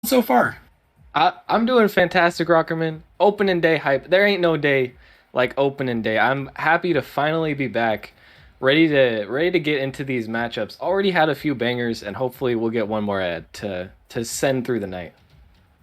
so far? I'm doing fantastic, Rockerman. Opening day hype. There ain't no day like opening day. I'm happy to finally be back, ready to get into these matchups. Already had a few bangers, and hopefully we'll get one more ad to send through the night.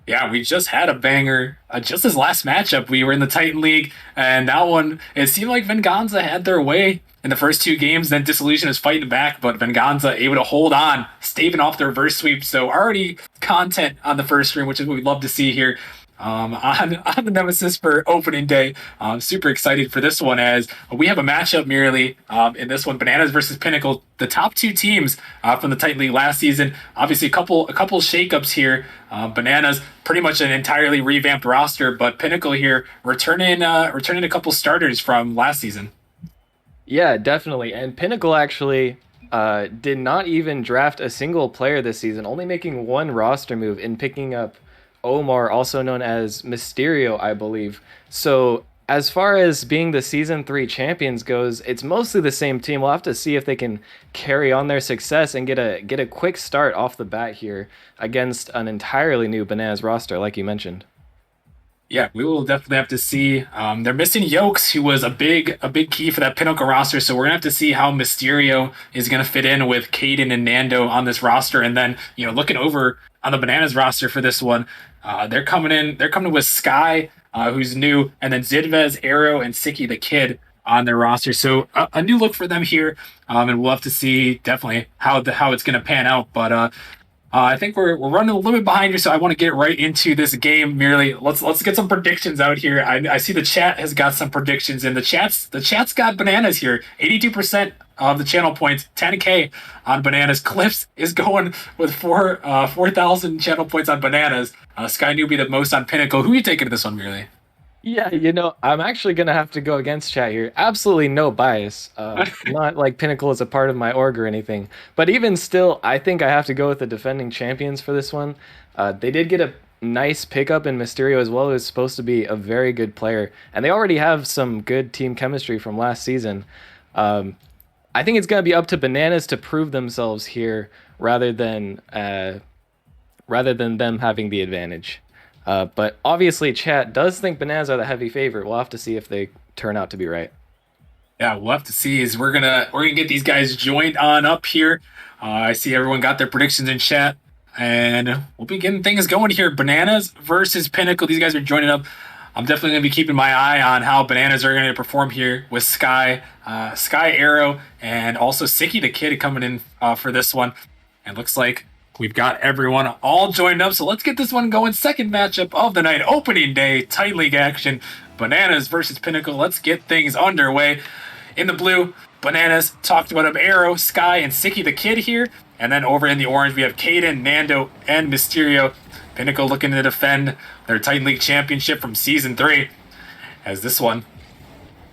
Yeah, we just had a banger. Just his last matchup, we were in the Titan League, and that one, it seemed like Venganza had their way in the first two games. Then Disillusion was fighting back, but Venganza able to hold on, staving off the reverse sweep. So already content on the first stream, which is what we'd love to see here on the Nemesis for opening day. I'm super excited for this one as we have a matchup merely in this one: Bananas versus Pinnacle, the top two teams from the Titan League last season. Obviously, a couple shakeups here. Bananas pretty much an entirely revamped roster, but Pinnacle here returning a couple starters from last season. Yeah, definitely. And Pinnacle actually did not even draft a single player this season, only making one roster move in picking up Omar, also known as Mysterio, I believe. So as far as being the season three champions goes, it's mostly the same team. We'll have to see if they can carry on their success and get a quick start off the bat here against an entirely new Bananas roster, like you mentioned. Yeah, we will definitely have to see. They're missing Yokes, who was a big key for that Pinnacle roster. So we're gonna have to see how Mysterio is gonna fit in with Caden and Nando on this roster. And then looking over on the Bananas roster for this one, they're coming in. They're coming with Sky, who's new, and then Zidvez, Arrow, and Siki the Kid on their roster. So a new look for them here, and we'll have to see definitely how it's gonna pan out. But I think we're running a little bit behind here, so I want to get right into this game. Merely, let's get some predictions out here. I see the chat has got some predictions, and the chat's got Bananas here. 82% of the channel points, 10K on Bananas. Clips is going with 4,000 channel points on Bananas. Sky Newbie the most on Pinnacle. Who are you taking to this one, Merely? Yeah, I'm actually gonna have to go against chat here. Absolutely no bias. Not like Pinnacle is a part of my org or anything. But even still, I think I have to go with the defending champions for this one. They did get a nice pickup in Mysterio as well, who's supposed to be a very good player, and they already have some good team chemistry from last season. Um, I think it's gonna be up to Bananas to prove themselves here, rather than them having the advantage. But obviously, chat does think Bananas are the heavy favorite. We'll have to see if they turn out to be right. Yeah, we'll have to see. Is we're gonna get these guys joined on up here. I see everyone got their predictions in chat, and we'll be getting things going here. Bananas versus Pinnacle. These guys are joining up. I'm definitely gonna be keeping my eye on how Bananas are gonna perform here with Sky Arrow, and also Siki the Kid coming in for this one. And looks like we've got everyone all joined up. So let's get this one going. Second matchup of the night, opening day, Titan League action. Bananas versus Pinnacle. Let's get things underway. In the blue, Bananas talked about him, Arrow, Sky, and Siki the Kid here. And then over in the orange, we have Caden, Nando, and Mysterio. Pinnacle looking to defend their Titan League championship from Season 3. As this one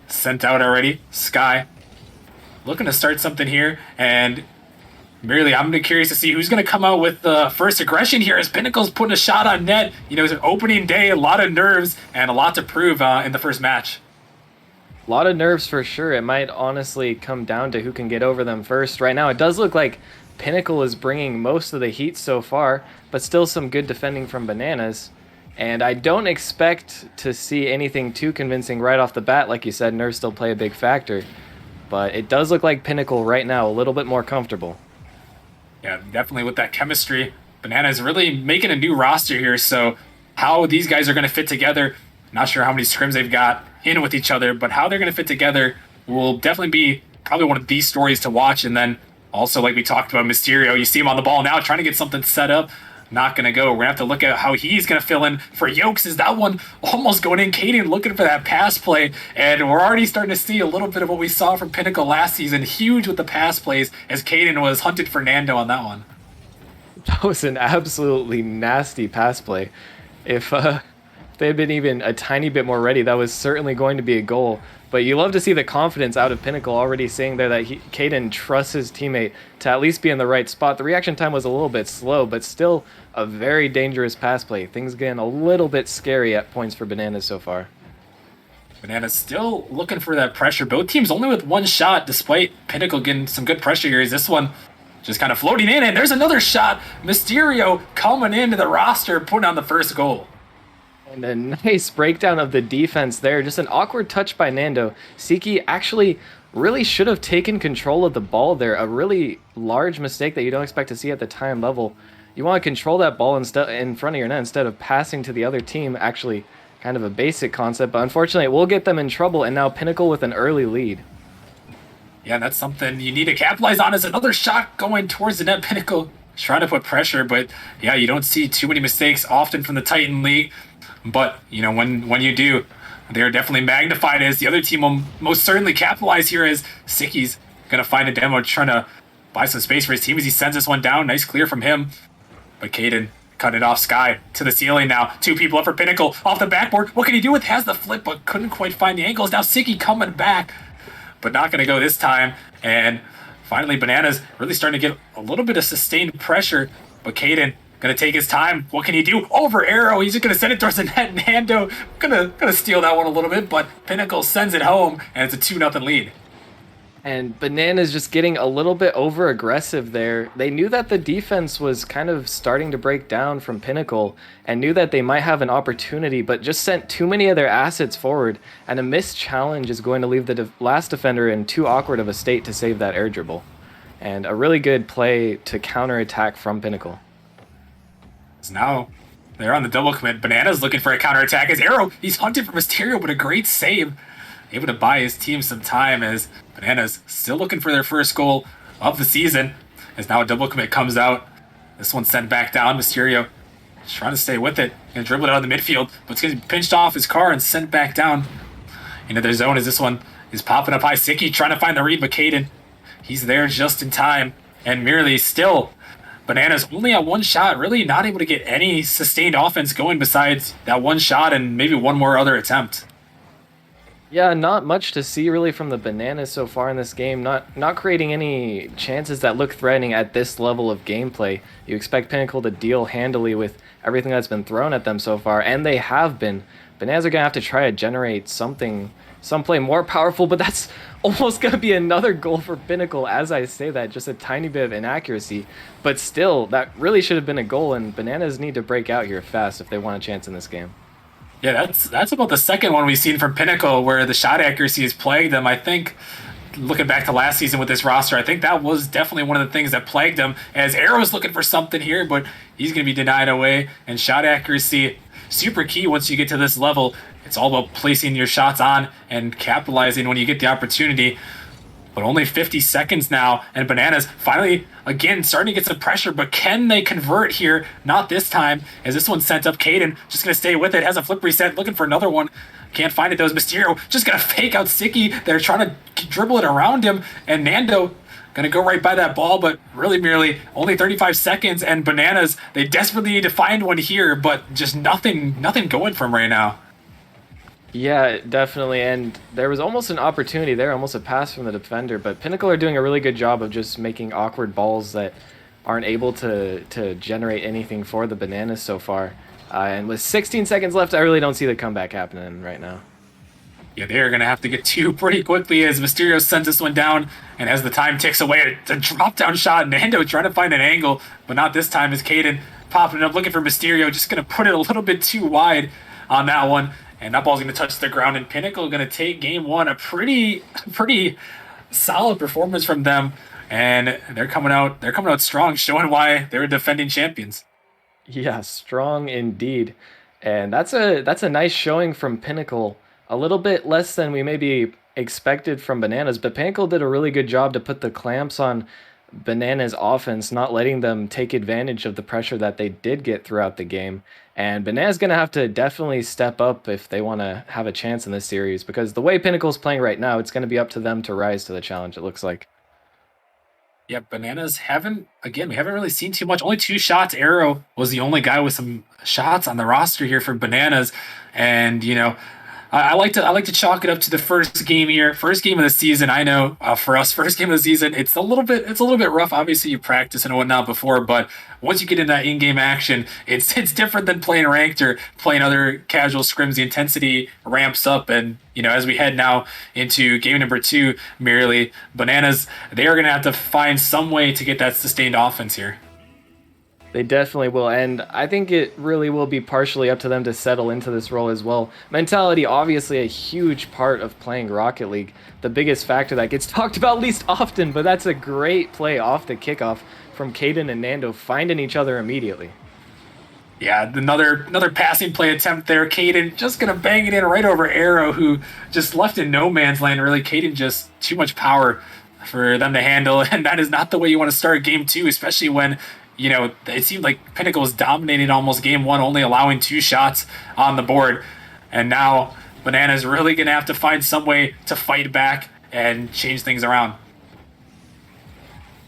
sent out already. Sky looking to start something here. And merely, I'm curious to see who's going to come out with the first aggression here as Pinnacle's putting a shot on net. It's an opening day, a lot of nerves, and a lot to prove in the first match. A lot of nerves for sure. It might honestly come down to who can get over them first. Right now, it does look like Pinnacle is bringing most of the heat so far, but still some good defending from Bananas. And I don't expect to see anything too convincing right off the bat. Like you said, nerves still play a big factor. But it does look like Pinnacle right now a little bit more comfortable. Yeah, definitely with that chemistry. Bananas really making a new roster here, so how these guys are going to fit together, not sure how many scrims they've got in with each other, but how they're going to fit together will definitely be probably one of these stories to watch. And then also, like we talked about, Mysterio, you see him on the ball now trying to get something set up. Not going to go. We're going to have to look at how he's going to fill in for Yokes. Is that one almost going in? Caden looking for that pass play. And we're already starting to see a little bit of what we saw from Pinnacle last season. Huge with the pass plays as Caden was hunted for Nando on that one. That was an absolutely nasty pass play. If they had been even a tiny bit more ready, that was certainly going to be a goal. But you love to see the confidence out of Pinnacle already saying there that Caden trusts his teammate to at least be in the right spot. The reaction time was a little bit slow, but still a very dangerous pass play. Things getting a little bit scary at points for Bananas so far. Bananas still looking for that pressure. Both teams only with one shot, despite Pinnacle getting some good pressure here. Is this one just kind of floating in, and there's another shot. Mysterio coming into the roster, putting on the first goal. And a nice breakdown of the defense there. Just an awkward touch by Nando. Siki actually really should have taken control of the ball there. A really large mistake that you don't expect to see at the time level. You want to control that ball in front of your net instead of passing to the other team. Actually, kind of a basic concept, but unfortunately, it will get them in trouble. And now Pinnacle with an early lead. Yeah, that's something you need to capitalize on. Is another shot going towards the net. Pinnacle trying to put pressure, but yeah, you don't see too many mistakes often from the Titan League. But when you do, they're definitely magnified, as the other team will most certainly capitalize here, as Siki's gonna find a demo trying to buy some space for his team as he sends this one down. Nice clear from him, but Caden cutting it off Sky to the ceiling now. Two people up for Pinnacle off the backboard. What can he do with? Has the flip, but couldn't quite find the angles. Now Siki coming back, but not gonna go this time. And finally, Bananas really starting to get a little bit of sustained pressure, but Caden gonna take his time. What can he do? Over arrow. He's just gonna send it towards the net. Nando gonna steal that one a little bit, but Pinnacle sends it home, and it's a 2-0 lead. And Bananas just getting a little bit over aggressive there. They knew that the defense was kind of starting to break down from Pinnacle and knew that they might have an opportunity, but just sent too many of their assets forward. And a missed challenge is going to leave the last defender in too awkward of a state to save that air dribble. And a really good play to counterattack from Pinnacle. So now they're on the double commit. Bananas looking for a counterattack. His arrow, he's hunting for Mysterio, but a great save. Able to buy his team some time, as Bananas still looking for their first goal of the season. As now a double commit comes out. This one's sent back down. Mysterio just trying to stay with it. Gonna dribble it out of the midfield, but it's gonna be pinched off his car and sent back down into their zone, as this one is popping up high. Siki trying to find the read, but Caden, he's there just in time. And merely still, Bananas only at one shot, really not able to get any sustained offense going besides that one shot and maybe one more other attempt. Yeah, not much to see really from the Bananas so far in this game. Not creating any chances that look threatening at this level of gameplay. You expect Pinnacle to deal handily with everything that's been thrown at them so far, and they have been. Bananas are going to have to try to generate some play more powerful, but that's almost going to be another goal for Pinnacle as I say that. Just a tiny bit of inaccuracy, but still, that really should have been a goal, and Bananas need to break out here fast if they want a chance in this game. Yeah, that's about the second one we've seen from Pinnacle where the shot accuracy has plagued them. I think, looking back to last season with this roster, I think that was definitely one of the things that plagued him, as Arrow's looking for something here, but he's going to be denied away. And shot accuracy, super key once you get to this level. It's all about placing your shots on and capitalizing when you get the opportunity. But only 50 seconds now, and Bananas finally, again, starting to get some pressure, but can they convert here? Not this time, as this one's sent up. Caden just going to stay with it, has a flip reset, looking for another one. Can't find it, though. Mysterio just going to fake out Siki. They're trying to dribble it around him, and Nando going to go right by that ball, but really merely only 35 seconds, and Bananas, they desperately need to find one here, but just nothing going for him right now. Yeah, definitely, and there was almost an opportunity there, almost a pass from the defender, but Pinnacle are doing a really good job of just making awkward balls that aren't able to generate anything for the Bananas so far. And with 16 seconds left, I really don't see the comeback happening right now. Yeah, they're going to have to get two pretty quickly, as Mysterio sends this one down, and as the time ticks away, it's a drop-down shot. Nando trying to find an angle, but not this time, as Caden popping it up, looking for Mysterio, just going to put it a little bit too wide on that one. And that ball's going to touch the ground, and Pinnacle going to take game one. A pretty solid performance from them, and they're coming out strong, showing why they're defending champions. Yeah, strong indeed. And that's a nice showing from Pinnacle. A little bit less than we maybe expected from Bananas, but Pinnacle did a really good job to put the clamps on Bananas' offense, not letting them take advantage of the pressure that they did get throughout the game. And Bananas going to have to definitely step up if they want to have a chance in this series, because the way Pinnacle's playing right now, it's going to be up to them to rise to the challenge, it looks like. Yeah, Bananas we haven't really seen too much. Only 2 shots. Arrow was the only guy with some shots on the roster here for Bananas. And, I like to chalk it up to the first game here, first game of the season. I know for us, first game of the season, it's a little bit rough. Obviously, you practice and whatnot before, but once you get into that in-game action, it's different than playing ranked or playing other casual scrims. The intensity ramps up, and as we head now into game number two, merely Bananas, they are going to have to find some way to get that sustained offense here. They definitely will, and I think it really will be partially up to them to settle into this role as well. Mentality, obviously a huge part of playing Rocket League. The biggest factor that gets talked about least often, but that's a great play off the kickoff from Caden and Nando finding each other immediately. Yeah, another passing play attempt there. Caden just gonna bang it in right over Arrow, who just left in no man's land. Really, Caden just too much power for them to handle, and that is not the way you want to start game two, especially when it seemed like Pinnacle was dominating almost game one, only allowing 2 shots on the board. And now Banana's really going to have to find some way to fight back and change things around.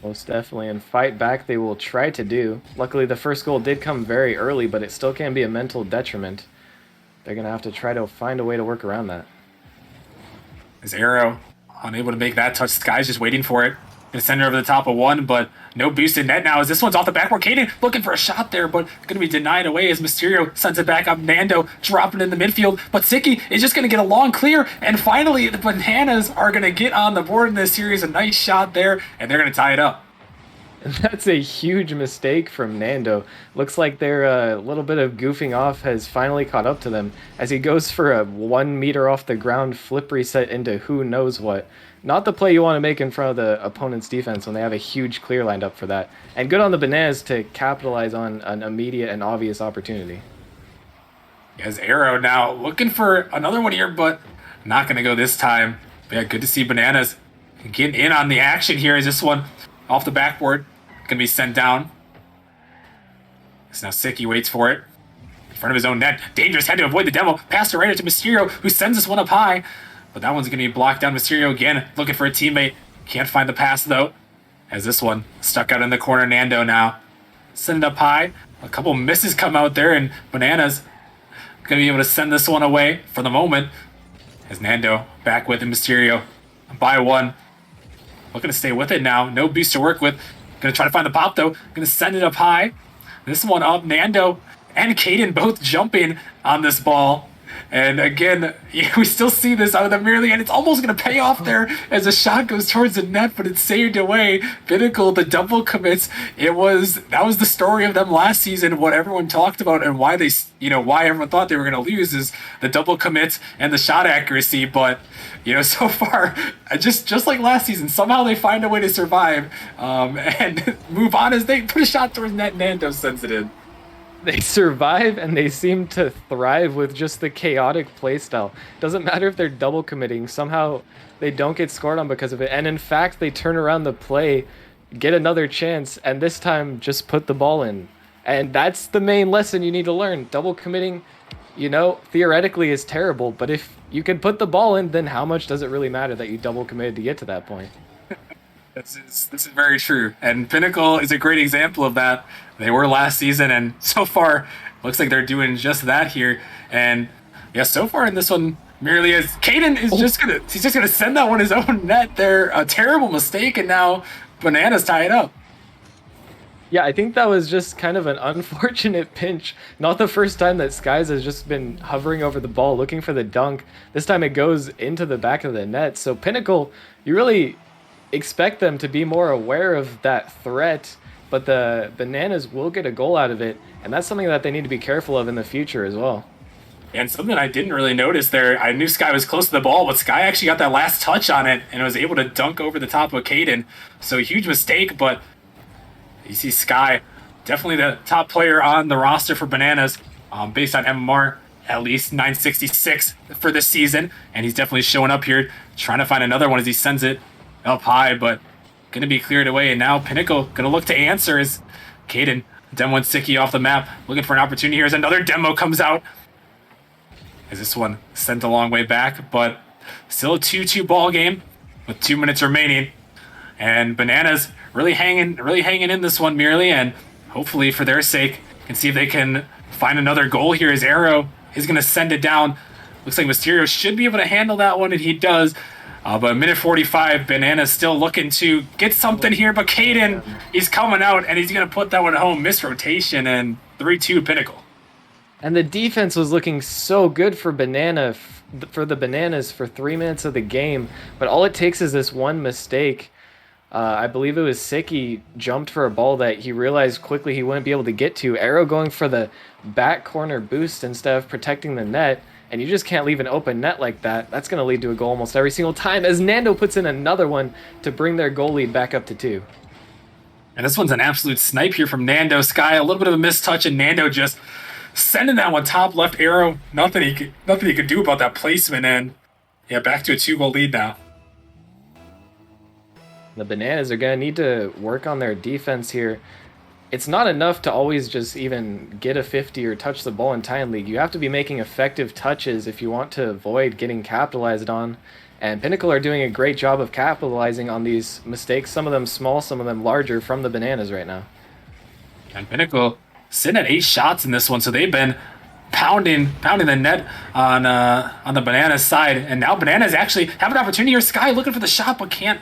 Most definitely, and fight back they will try to do. Luckily, the first goal did come very early, but it still can be a mental detriment. They're going to have to try to find a way to work around that. As Arrow unable to make that touch, Sky's just waiting for it. Gonna send her over the top of one, but no boosted net now as this one's off the backboard. Caden looking for a shot there, but gonna be denied away as Mysterio sends it back up. Nando dropping in the midfield, but Siki is just gonna get a long clear, and finally the Bananas are gonna get on the board in this series. A nice shot there, and they're gonna tie it up. And that's a huge mistake from Nando. Looks like their little bit of goofing off has finally caught up to them as he goes for a 1 meter off the ground flip reset into who knows what. Not the play you want to make in front of the opponent's defense when they have a huge clear lined up for that. And good on the Bananas to capitalize on an immediate and obvious opportunity. As Arrow now looking for another one here, but not going to go this time. But yeah, good to see Bananas getting in on the action here as this one off the backboard. Going to be sent down. So now Siki waits for it. In front of his own net. Dangerous, had to avoid the demo. Passed it right to Mysterio, who sends this one up high. But that one's going to be blocked down. Mysterio again, looking for a teammate. Can't find the pass, though. As this one stuck out in the corner. Nando now. Send it up high. A couple misses come out there, and Bananas going to be able to send this one away for the moment. As Nando back with it. Mysterio by one. Looking to stay with it now. No boost to work with. Going to try to find the pop, though. Going to send it up high. This one up. Nando and Caden both jumping on this ball. And again, we still see this out of the merely, and it's almost going to pay off there as a shot goes towards the net, but it's saved away. Pinnacle, the double commits. That was the story of them last season. What everyone talked about and why why everyone thought they were going to lose is the double commits and the shot accuracy. But so far, just like last season, somehow they find a way to survive and move on as they put a shot towards net. Nando sends it in. They survive and they seem to thrive with just the chaotic playstyle. Doesn't matter if they're double committing, somehow they don't get scored on because of it. And in fact, they turn around the play, get another chance, and this time just put the ball in. And that's the main lesson you need to learn. Double committing, theoretically is terrible, but if you can put the ball in, then how much does it really matter that you double committed to get to that point? This is very true, and Pinnacle is a great example of that. They were last season, and so far, looks like they're doing just that here. And yeah, so far in this one, merely as Caden is just gonna send that one his own net there. A terrible mistake, and now Bananas tie it up. Yeah, I think that was just kind of an unfortunate pinch. Not the first time that Skies has just been hovering over the ball looking for the dunk. This time it goes into the back of the net. So Pinnacle, you really expect them to be more aware of that threat, but the Bananas will get a goal out of it, and that's something that they need to be careful of in the future as well. And something I didn't really notice there, I knew Sky was close to the ball, but Sky actually got that last touch on it and was able to dunk over the top of Caden. So a huge mistake, but you see Sky, definitely the top player on the roster for Bananas, based on MMR, at least 966 for this season, and he's definitely showing up here, trying to find another one as he sends it up high, but going to be cleared away. And now Pinnacle going to look to answer as Caden demoing Siki off the map, looking for an opportunity here as another demo comes out. As this one sent a long way back, but still a 2-2 ball game with 2 minutes remaining. And Bananas really hanging in this one merely, and hopefully for their sake can see if they can find another goal here as Arrow is going to send it down Looks like Mysterio should be able to handle that one, and he does. But minute 45, Banana's still looking to get something here, but Caden, he's coming out, and he's going to put that one home. Missed rotation, and 3-2 Pinnacle. And the defense was looking so good for for the Bananas for 3 minutes of the game, but all it takes is this one mistake. I believe it was Siki jumped for a ball that he realized quickly he wouldn't be able to get to. Arrow going for the back corner boost instead of protecting the net, and you just can't leave an open net like that. That's going to lead to a goal almost every single time, as Nando puts in another one to bring their goal lead back up to 2. And this one's an absolute snipe here from Nando. Sky, a little bit of a mistouch, and Nando just sending that one top left arrow. Nothing he could do about that placement, and yeah, back to a 2-goal lead now. The Bananas are going to need to work on their defense here. It's not enough to always just even get a 50 or touch the ball in Titan League. You have to be making effective touches if you want to avoid getting capitalized on. And Pinnacle are doing a great job of capitalizing on these mistakes, some of them small, some of them larger, from the Bananas right now. And Pinnacle sitting at 8 shots in this one, so they've been pounding the net on the Bananas side. And now Bananas actually have an opportunity here. Sky looking for the shot, but can't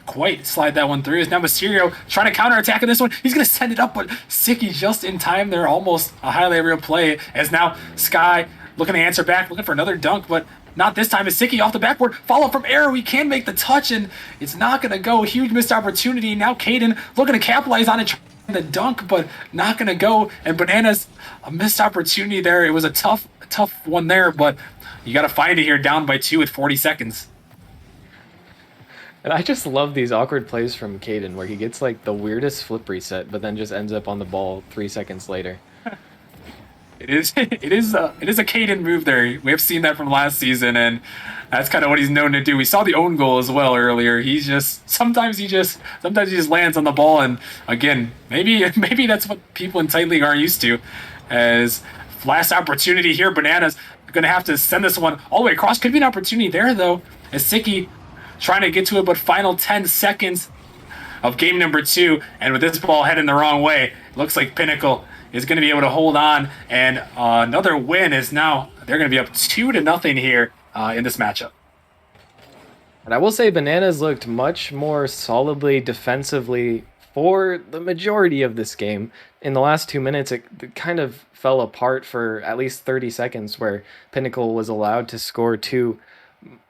quite slide that one through. Is now Mysterio trying to counterattack in this one. He's going to send it up, but Siki just in time there. Almost a highlight reel play, as now Sky looking to answer back, looking for another dunk, but not this time. Is Siki off the backboard. Follow from Arrow. He can make the touch, and it's not going to go. Huge missed opportunity. Now Caden looking to capitalize on it, the dunk, but not going to go. And Bananas, a missed opportunity there. It was a tough one there, but you got to find it here, down by 2 with 40 seconds. And I just love these awkward plays from Caden, where he gets like the weirdest flip reset, but then just ends up on the ball 3 seconds later. It is a Caden move there. We have seen that from last season, and that's kind of what he's known to do. We saw the own goal as well earlier. Sometimes he just lands on the ball, and again, maybe that's what people in Titan League aren't used to. As last opportunity here, Bananas going to have to send this one all the way across. Could be an opportunity there though, as Siki trying to get to it, but final 10 seconds of game number 2, and with this ball heading the wrong way, looks like Pinnacle is going to be able to hold on, and another win is now, they're going to be up 2-0 here in this matchup. And I will say Bananas looked much more solidly defensively for the majority of this game. In the last 2 minutes, it kind of fell apart for at least 30 seconds, where Pinnacle was allowed to score 2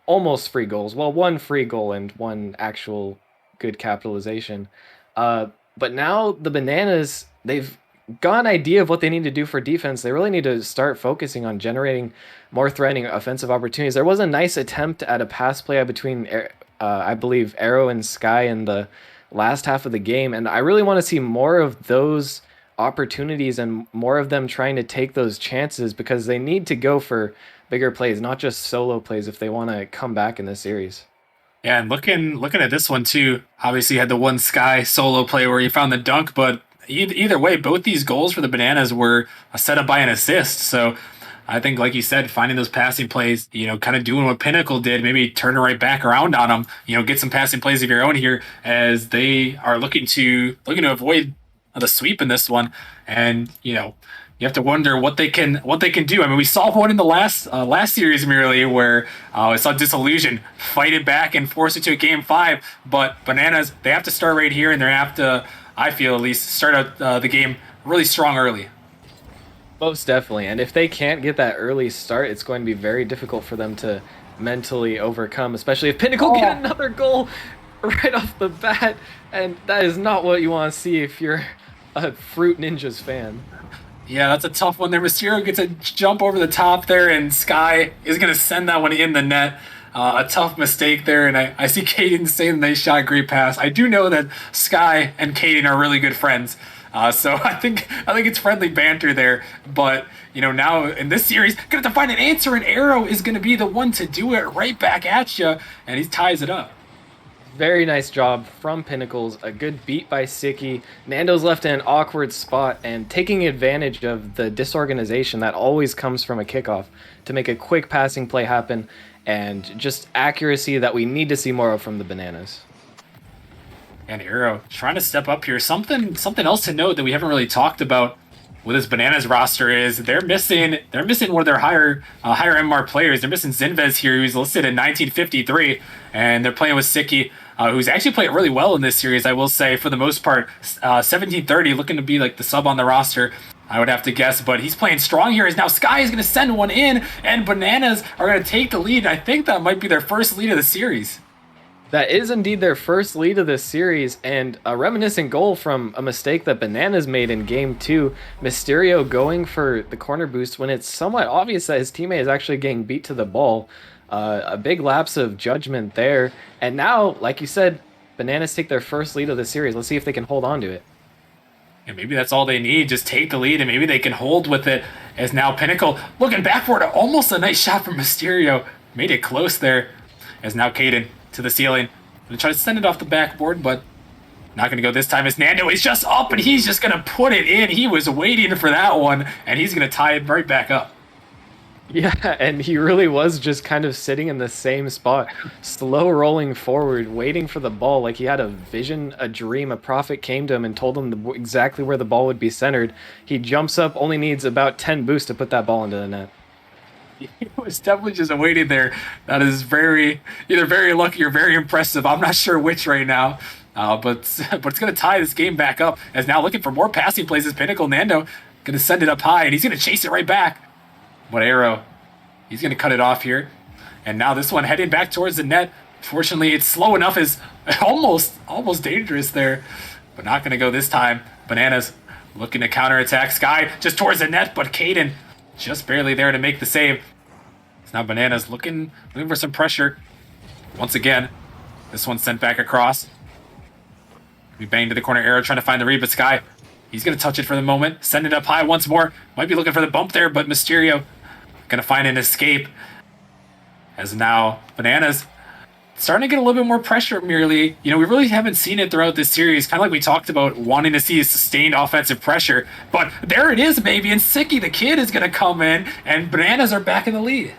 almost free goals. Well, 1 free goal and 1 actual good capitalization. But now the Bananas, they've got an idea of what they need to do for defense. They really need to start focusing on generating more threatening offensive opportunities. There was a nice attempt at a pass play between, I believe, Arrow and Sky in the last half of the game, and I really want to see more of those opportunities and more of them trying to take those chances, because they need to go for bigger plays, not just solo plays, if they want to come back in this series. Yeah, and looking at this one too, obviously you had the one Sky solo play where he found the dunk, but either way, both these goals for the Bananas were set up by an assist. So I think, like you said, finding those passing plays, kind of doing what Pinnacle did, maybe turning right back around on them, get some passing plays of your own here, as they are looking to avoid the sweep in this one. And you have to wonder what they can do. I mean, we saw one in the last series merely, where I saw Disillusion fight it back and force it to a game 5. But Bananas, they have to start right here, and they have to, I feel at least, start out the game really strong early. Most definitely. And if they can't get that early start, it's going to be very difficult for them to mentally overcome, especially if Pinnacle get another goal right off the bat. And that is not what you want to see if you're a Fruit Ninjas fan. Yeah, that's a tough one there. Mysterio gets a jump over the top there, and Sky is going to send that one in the net. A tough mistake there, and I see Caden saying nice shot, great pass. I do know that Sky and Caden are really good friends, so I think it's friendly banter there. But now in this series, gonna have to find an answer, and Arrow is going to be the one to do it right back at you, and he ties it up. Very nice job from Pinnacles. A good beat by Siki. Nando's left in an awkward spot and taking advantage of the disorganization that always comes from a kickoff to make a quick passing play happen, and just accuracy that we need to see more of from the Bananas. And Arrow trying to step up here. Something else to note that we haven't really talked about with this Bananas roster is they're missing one of their higher MR players. They're missing Zinvez here, who's listed in 1953, and they're playing with Siki, who's actually played really well in this series. I will say, for the most part, 1730 looking to be like the sub on the roster, I would have to guess, but he's playing strong here. As now Sky is going to send one in, and Bananas are going to take the lead. I think that might be their first lead of the series. That is indeed their first lead of this series, and a reminiscent goal from a mistake that Bananas made in Game 2. Mysterio going for the corner boost when it's somewhat obvious that his teammate is actually getting beat to the ball. A big lapse of judgment there. And now, like you said, Bananas take their first lead of the series. Let's see if they can hold on to it. And maybe that's all they need. Just take the lead, and maybe they can hold with it. As now Pinnacle looking back for it. Almost a nice shot from Mysterio. Made it close there. As now Caden to the ceiling. Gonna try to send it off the backboard, but not gonna go this time. As Nando is just up, and he's just gonna put it in. He was waiting for that one, and he's gonna tie it right back up. Yeah, and he really was just kind of sitting in the same spot, slow rolling forward, waiting for the ball, like he had a vision, a dream. A prophet came to him and told him exactly where the ball would be centered. He jumps up, only needs about 10 boosts to put that ball into the net. He was definitely just waiting there. That is either very lucky or very impressive. I'm not sure which right now. But it's going to tie this game back up. As now looking for more passing plays as Pinnacle. Nando going to send it up high, and he's going to chase it right back. But Arrow, he's going to cut it off here. And now this one heading back towards the net. Fortunately, it's slow enough. Is almost dangerous there. But not going to go this time. Bananas looking to counterattack. Sky just towards the net, but Caden just barely there to make the save. It's now Bananas looking for some pressure. Once again, this one sent back across. We bang to the corner. Arrow trying to find the read, but Sky, he's going to touch it for the moment. Send it up high once more. Might be looking for the bump there, but Mysterio going to find an escape. As now Bananas starting to get a little bit more pressure, merely. We really haven't seen it throughout this series. Kind of like we talked about wanting to see a sustained offensive pressure. But there it is, baby. And Siki, the kid, is going to come in, and Bananas are back in the lead.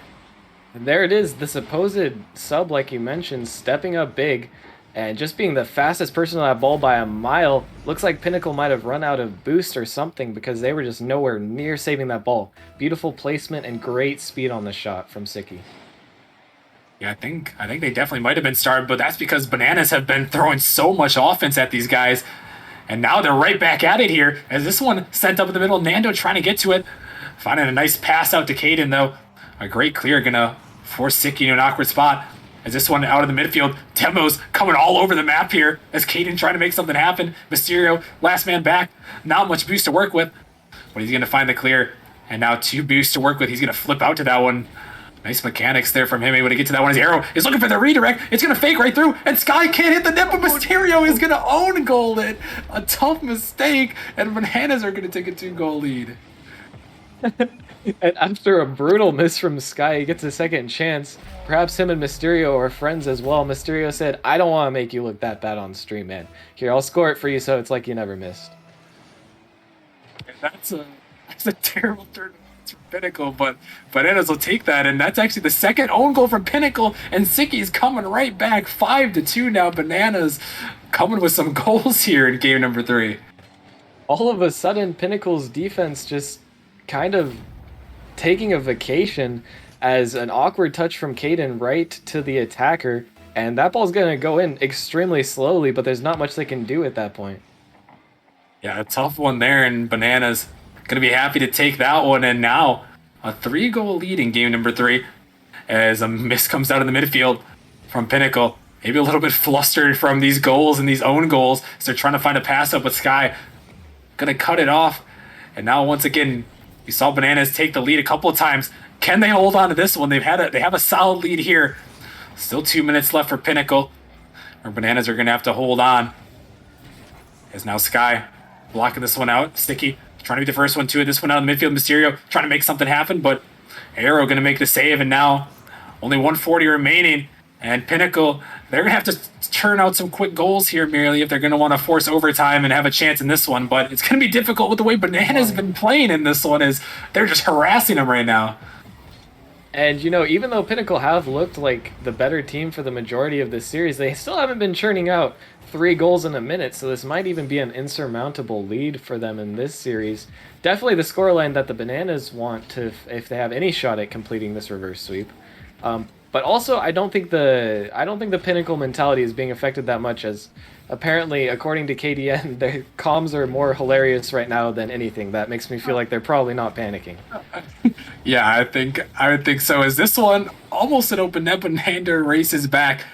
And there it is, the supposed sub, like you mentioned, stepping up big and just being the fastest person on that ball by a mile. Looks like Pinnacle might have run out of boost or something because they were just nowhere near saving that ball. Beautiful placement and great speed on the shot from Siki. Yeah, I think they definitely might have been started, but that's because Bananas have been throwing so much offense at these guys. And now they're right back at it here, as this one sent up in the middle. Nando trying to get to it. Finding a nice pass out to Caden, though. A great clear, gonna force Siki into an awkward spot. As this one out of the midfield, Demo's coming all over the map here, as Caden trying to make something happen. Mysterio, last man back. Not much boost to work with, but he's gonna find the clear. And now 2 boosts to work with. He's gonna flip out to that one. Nice mechanics there from him, able to get to that one. His Arrow is looking for the redirect. It's going to fake right through, and Sky can't hit the net, but Mysterio is going to own goal it. A tough mistake, and Bananas are going to take a 2-goal lead. And after a brutal miss from Sky, he gets a second chance. Perhaps him and Mysterio are friends as well. Mysterio said, I don't want to make you look that bad on stream, man. Here, I'll score it for you so it's like you never missed. And that's a terrible turn for Pinnacle, but Bananas will take that, and that's actually the second own goal from Pinnacle, and Siki's coming right back. 5-2 now. Bananas coming with some goals here in game number 3. All of a sudden, Pinnacle's defense just kind of taking a vacation, as an awkward touch from Caden right to the attacker, and that ball's going to go in extremely slowly, but there's not much they can do at that point. Yeah, a tough one there, and Bananas going to be happy to take that one, and now a 3-goal lead in game number 3 as a miss comes out of the midfield from Pinnacle. Maybe a little bit flustered from these goals and these own goals, so they're trying to find a pass up with Sky. Going to cut it off, and now once again, you saw Bananas take the lead a couple of times. Can they hold on to this one? They have a solid lead here. Still 2 minutes left for Pinnacle, or Bananas are going to have to hold on. As now Sky blocking this one out. Sticky trying to be the first one to it. This one out of the midfield. Mysterio trying to make something happen, but Arrow going to make the save, and now only 140 remaining. And Pinnacle, they're going to have to turn out some quick goals here, merely, if they're going to want to force overtime and have a chance in this one. But it's going to be difficult with the way Bananas have been playing in this one, as they're just harassing them right now. And, even though Pinnacle have looked like the better team for the majority of this series, they still haven't been churning out 3 goals in a minute, so this might even be an insurmountable lead for them in this series. Definitely the scoreline that the Bananas want to, if they have any shot at completing this reverse sweep. But also, I don't think the Pinnacle mentality is being affected that much, as apparently, according to KDN, their comms are more hilarious right now than anything. That makes me feel like they're probably not panicking. Yeah, I would think so. Is this one almost an open net, but Nander races back?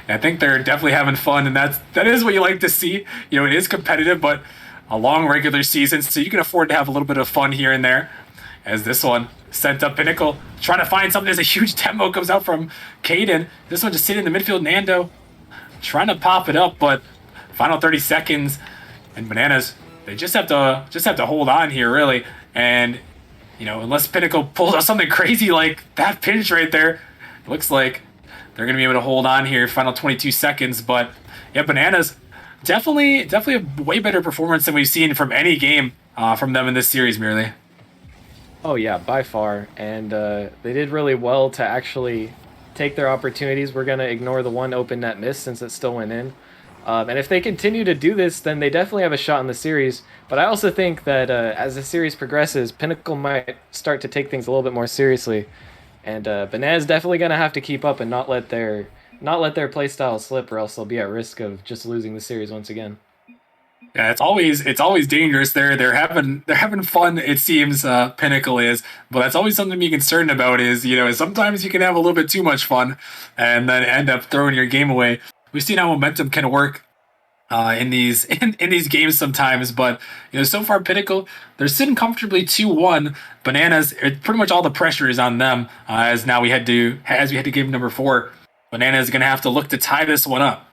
I think they're definitely having fun, and that is what you like to see. It is competitive, but a long regular season, so you can afford to have a little bit of fun here and there. As this one sent up Pinnacle, trying to find something. As a huge demo comes out from Caden. This one just sitting in the midfield. Nando trying to pop it up, but final 30 seconds, and Bananas, they just have to hold on here, really. And unless Pinnacle pulls out something crazy like that pinch right there, it looks like they're going to be able to hold on here. Final 22 seconds, but yeah, Bananas definitely a way better performance than we've seen from any game from them in this series, merely. Oh yeah, by far, and they did really well to actually take their opportunities. We're gonna ignore the one open net miss since it still went in. And if they continue to do this, then they definitely have a shot in the series. But I also think that as the series progresses, Pinnacle might start to take things a little bit more seriously, and Banana's definitely gonna have to keep up and not let their play style slip, or else they'll be at risk of just losing the series once again. Yeah, it's always dangerous. They're having fun. It seems Pinnacle is, but that's always something to be concerned about. Is sometimes you can have a little bit too much fun, and then end up throwing your game away. We've seen how momentum can work in these in these games sometimes, but so far Pinnacle, they're sitting comfortably 2-1. Bananas, pretty much all the pressure is on them as we had to game number 4. Bananas is going to have to look to tie this one up.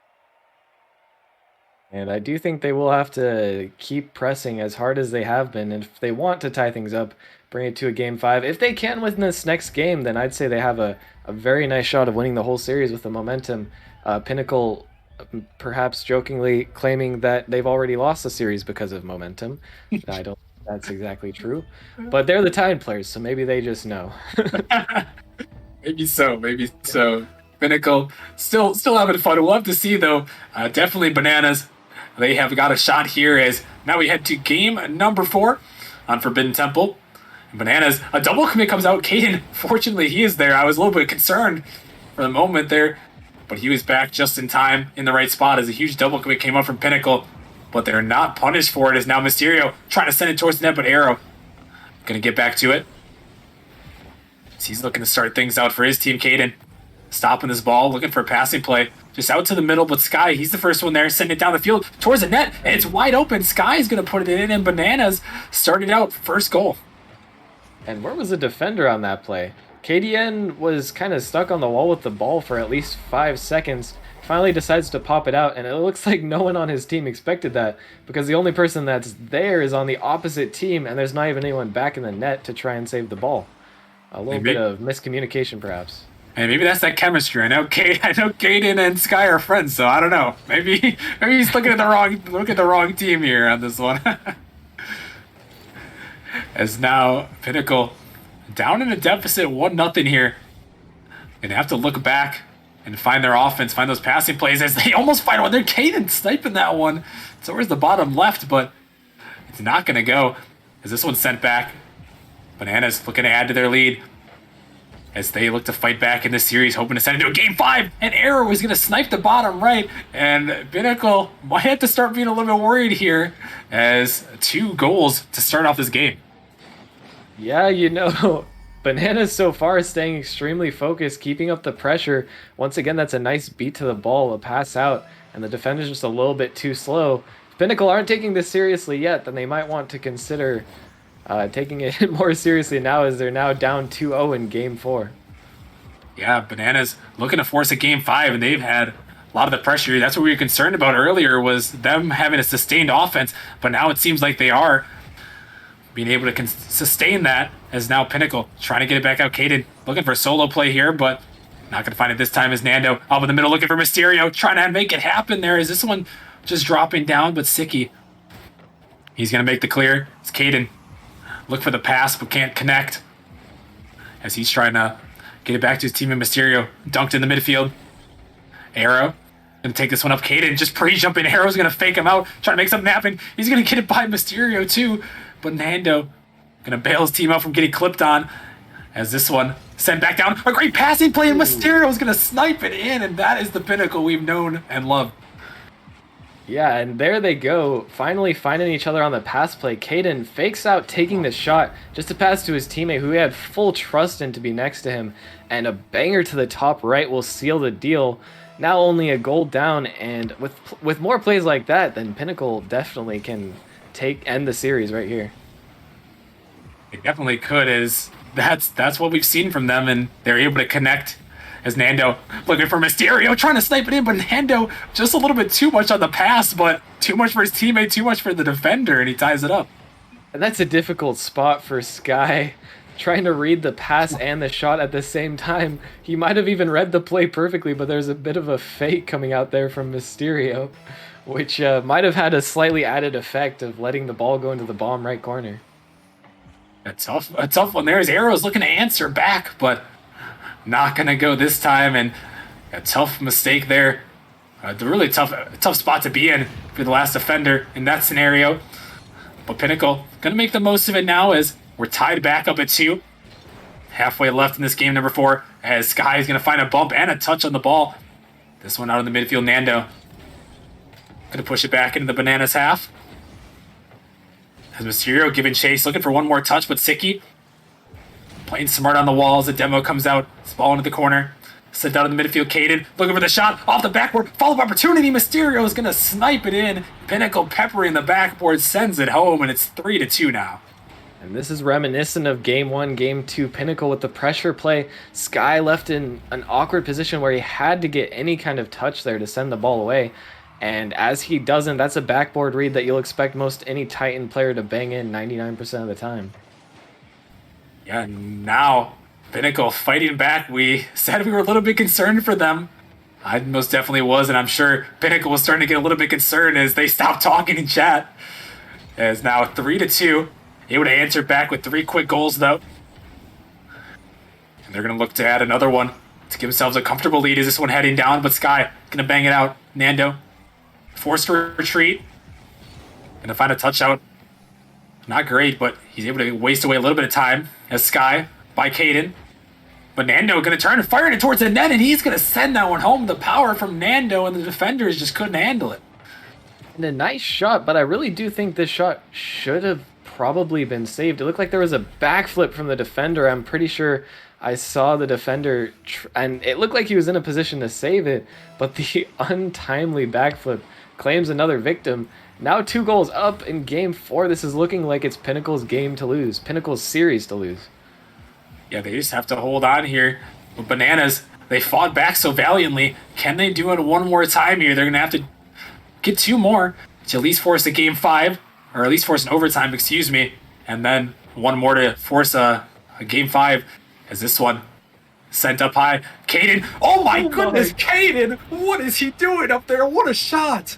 And I do think they will have to keep pressing as hard as they have been. And if they want to tie things up, bring it to a game 5. If they can win this next game, then I'd say they have a very nice shot of winning the whole series with the momentum. Pinnacle perhaps jokingly claiming that they've already lost the series because of momentum. I don't think that's exactly true. But they're the Tide players, so maybe they just know. Maybe so. Maybe so. Pinnacle still having fun. We'll have to see though. Definitely Bananas. They have got a shot here as now we head to game number 4 on Forbidden Temple. And Bananas, a double commit comes out. Caden, fortunately, he is there. I was a little bit concerned for the moment there, but he was back just in time in the right spot as a huge double commit came up from Pinnacle. But they're not punished for it as now Mysterio trying to send it towards the net, but Arrow going to get back to it. So he's looking to start things out for his team. Caden stopping this ball, looking for a passing play. Just out to the middle, but Sky, he's the first one there, sending it down the field towards the net, and it's wide open. Sky's going to put it in, and Bananas started out first goal. And where was the defender on that play? KDN was kind of stuck on the wall with the ball for at least 5 seconds. Finally decides to pop it out, and it looks like no one on his team expected that, because the only person that's there is on the opposite team, and there's not even anyone back in the net to try and save the ball. A little bit of miscommunication, perhaps. And maybe that's that chemistry. I know Caden and Sky are friends, so I don't know. Maybe he's looking at the wrong team here on this one. As now Pinnacle down in a deficit 1-0 here. Gonna have to look back and find their offense, find those passing plays as they almost find one. They're Caden sniping that one. So where's the bottom left, but it's not gonna go as this one's sent back. Bananas looking to add to their lead as they look to fight back in this series, hoping to send it to a game 5. And Arrow is going to snipe the bottom right, and Pinnacle might have to start being a little bit worried here as 2 goals to start off this game. Yeah, Bananas so far is staying extremely focused, keeping up the pressure. Once again, that's a nice beat to the ball, a pass out, and the defender's just a little bit too slow. If Pinnacle aren't taking this seriously yet, then they might want to consider taking it more seriously now, as they're now down 2-0 in game 4. Yeah, Bananas looking to force a game 5, and they've had a lot of the pressure. That's what we were concerned about earlier, was them having a sustained offense, but now it seems like they are being able to sustain that, as now Pinnacle trying to get it back out. Caden looking for a solo play here, but not going to find it this time as Nando up in the middle looking for Mysterio, trying to make it happen there. Is this one just dropping down, but Sicky, he's going to make the clear. It's Caden. Look for the pass, but can't connect as he's trying to get it back to his team in Mysterio. Dunked in the midfield. Arrow Gonna take this one up. Caden just pre-jumping. Arrow's gonna fake him out, trying to make something happen. He's gonna get it by Mysterio too, but Nando gonna bail his team out from getting clipped on. As this one sent back down, a great passing play, and Mysterio's gonna snipe it in, and that is the Pinnacle we've known and loved. Yeah, and there they go, finally finding each other on the pass play. Caden fakes out taking the shot just to pass to his teammate who he had full trust in to be next to him, and a banger to the top right will seal the deal. Now only a goal down, and with more plays like that, then Pinnacle definitely can end the series right here. It definitely could, that's what we've seen from them, and they're able to connect. As Nando looking for Mysterio, trying to snipe it in, but Nando just a little bit too much on the pass, but too much for his teammate, too much for the defender, and he ties it up. And that's a difficult spot for Sky, trying to read the pass and the shot at the same time. He might have even read the play perfectly, but there's a bit of a fake coming out there from Mysterio, which might have had a slightly added effect of letting the ball go into the bottom right corner. A tough one there. His Arrow's looking to answer back, but not gonna go this time, and a tough mistake there. The really tough spot to be in for the last defender in that scenario. But Pinnacle gonna make the most of it now as we're tied back up at 2. Halfway left in this game number 4, as Sky is gonna find a bump and a touch on the ball. This one out in the midfield, Nando gonna push it back into the Bananas half. As Mysterio giving chase, looking for one more touch, but Siki playing smart on the walls. The demo comes out. It's ball into the corner. Sent out in the midfield. Caden looking for the shot. Off the backboard. Follow-up opportunity. Mysterio is going to snipe it in. Pinnacle peppering the backboard. Sends it home. And it's 3-2 now. And this is reminiscent of Game 1, Game 2 Pinnacle with the pressure play. Sky left in an awkward position where he had to get any kind of touch there to send the ball away. And as he doesn't, that's a backboard read that you'll expect most any Titan player to bang in 99% of the time. Yeah, now Pinnacle fighting back. We said we were a little bit concerned for them. I most definitely was, and I'm sure Pinnacle was starting to get a little bit concerned as they stopped talking in chat. As now 3-2. Able to answer back with 3 quick goals, though. And they're going to look to add another one to give themselves a comfortable lead. Is this one heading down? But Sky going to bang it out. Nando forced to retreat. Going to find a touch out. Not great, but he's able to waste away a little bit of time as Sky by Caden. But Nando going to turn and fire it towards the net, and he's going to send that one home. The power from Nando, and the defenders just couldn't handle it. And a nice shot, but I really do think this shot should have probably been saved. It looked like there was a backflip from the defender. I'm pretty sure I saw the defender, and it looked like he was in a position to save it, but the untimely backflip claims another victim. Now 2 goals up in Game 4. This is looking like it's Pinnacle's game to lose. Pinnacle's series to lose. Yeah, they just have to hold on here. With Bananas, they fought back so valiantly. Can they do it one more time here? They're going to have to get 2 more to at least force a Game 5, or at least force an overtime, excuse me. And then 1 more to force a Game 5, as this one sent up high. Caden, oh my goodness, Caden! What is he doing up there? What a shot!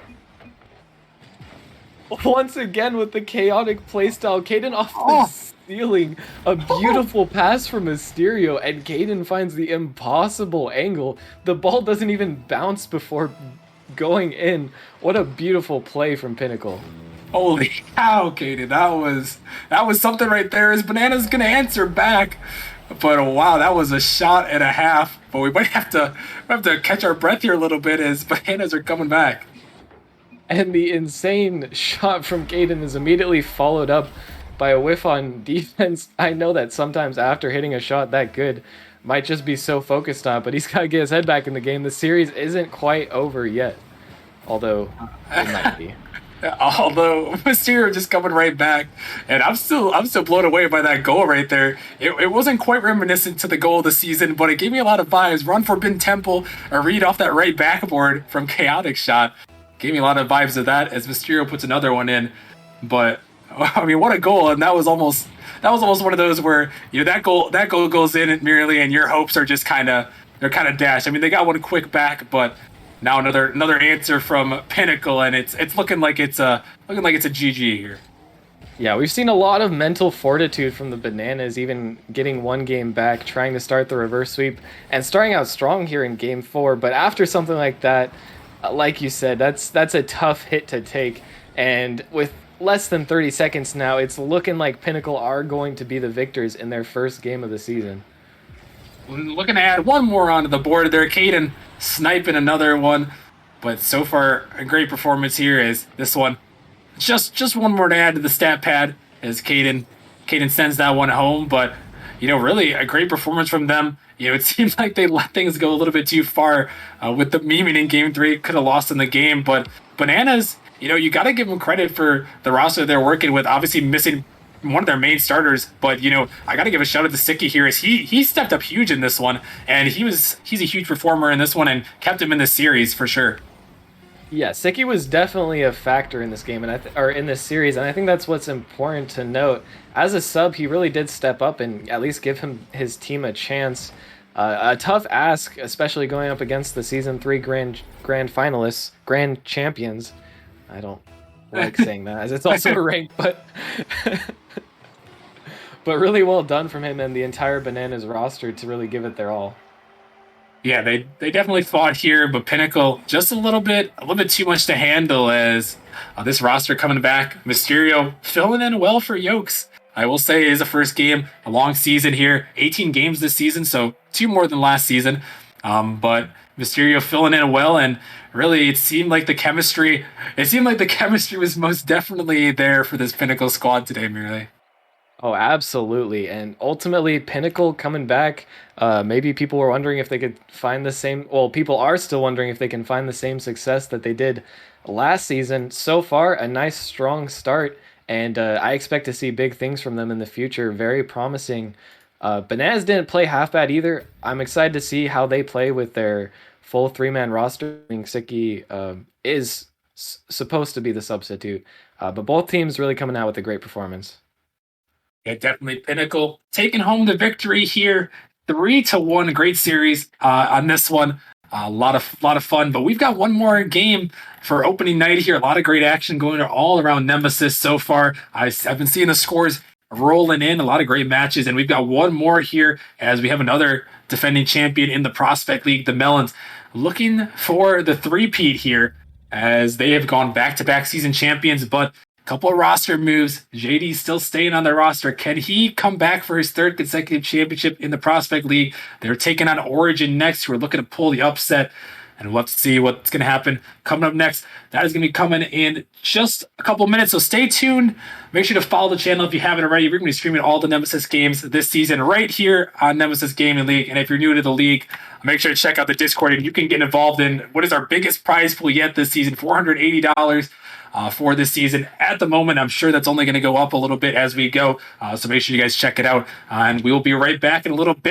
Once again with the chaotic playstyle, Caden off the ceiling. A beautiful pass from Mysterio, and Caden finds the impossible angle. The ball doesn't even bounce before going in. What a beautiful play from Pinnacle. Holy cow, Caden. That was something right there. As Banana's going to answer back. But wow, that was a shot and a half. But we might have to catch our breath here a little bit as Bananas are coming back. And the insane shot from Caden is immediately followed up by a whiff on defense. I know that sometimes after hitting a shot that good, might just be so focused on it, but he's got to get his head back in the game. The series isn't quite over yet, although it might be. Although Mysterio just coming right back, and I'm still blown away by that goal right there. It wasn't quite reminiscent to the goal of the season, but it gave me a lot of vibes. Run for Ben Temple, a read off that right backboard from Chaotic shot. Gave me a lot of vibes of that as Mysterio puts another one in. But I mean, what a goal! And that was almost one of those where that goal goes in merely, and your hopes are just kind of dashed. I mean, they got one quick back, but now another answer from Pinnacle, and it's looking like it's a GG here. Yeah, we've seen a lot of mental fortitude from the Bananas, even getting 1 game back, trying to start the reverse sweep, and starting out strong here in Game 4. But after something like that, Like you said, that's a tough hit to take, and with less than 30 seconds now, it's looking like Pinnacle are going to be the victors in their first game of the season. Looking to add one more onto the board there. Caden sniping another one. But so far, a great performance here is this one. Just one more to add to the stat pad as Caden sends that one home. But really a great performance from them. It seems like they let things go a little bit too far with the memeing in Game 3. Could have lost in the game, but Bananas, you got to give them credit for the roster they're working with. Obviously missing one of their main starters, but I got to give a shout out to Siki here as he stepped up huge in this one, and he's a huge performer in this one and kept him in the series for sure. Yeah, Siki was definitely a factor in this game or in this series, and I think that's what's important to note. As a sub, he really did step up and at least give his team a chance. A tough ask, especially going up against the season 3 grand finalists, grand champions. I don't like saying that as it's also ranked, but but really well done from him and the entire Bananas roster to really give it their all. Yeah, they definitely fought here, but Pinnacle just a little bit too much to handle as this roster coming back. Mysterio filling in well for Yokes. I will say it is a first game, a long season here, 18 games this season, so 2 more than last season. But Mysterio filling in well, and really it seemed like the chemistry was most definitely there for this Pinnacle squad today, merely. Oh, absolutely. And ultimately, Pinnacle coming back, maybe people were wondering if they could find the same. Well, people are still wondering if they can find the same success that they did last season. So far, a nice, strong start. And I expect to see big things from them in the future. Very promising. Banaz didn't play half bad either. I'm excited to see how they play with their full 3-man roster. Siki is supposed to be the substitute. But both teams really coming out with a great performance. Yeah, definitely Pinnacle taking home the victory here, 3-1. Great series on this one. A lot of fun, but we've got one more game for opening night here. A lot of great action going all around Nemesis so far. I've been seeing the scores rolling in, a lot of great matches, and we've got one more here as we have another defending champion in the Prospect League, the Melons, looking for the three-peat here as they have gone back-to-back season champions, but couple of roster moves. JD's still staying on the roster. Can he come back for his 3rd consecutive championship in the Prospect League? They're taking on Origin next, who are looking to pull the upset. And we'll have to see what's going to happen coming up next. That is going to be coming in just a couple minutes, so stay tuned. Make sure to follow the channel if you haven't already. We're going to be streaming all the Nemesis games this season right here on Nemesis Gaming League. And if you're new to the league, make sure to check out the Discord, and you can get involved in what is our biggest prize pool yet this season, $480. For this season. At the moment, I'm sure that's only going to go up a little bit as we go. So make sure you guys check it out. And we will be right back in a little bit.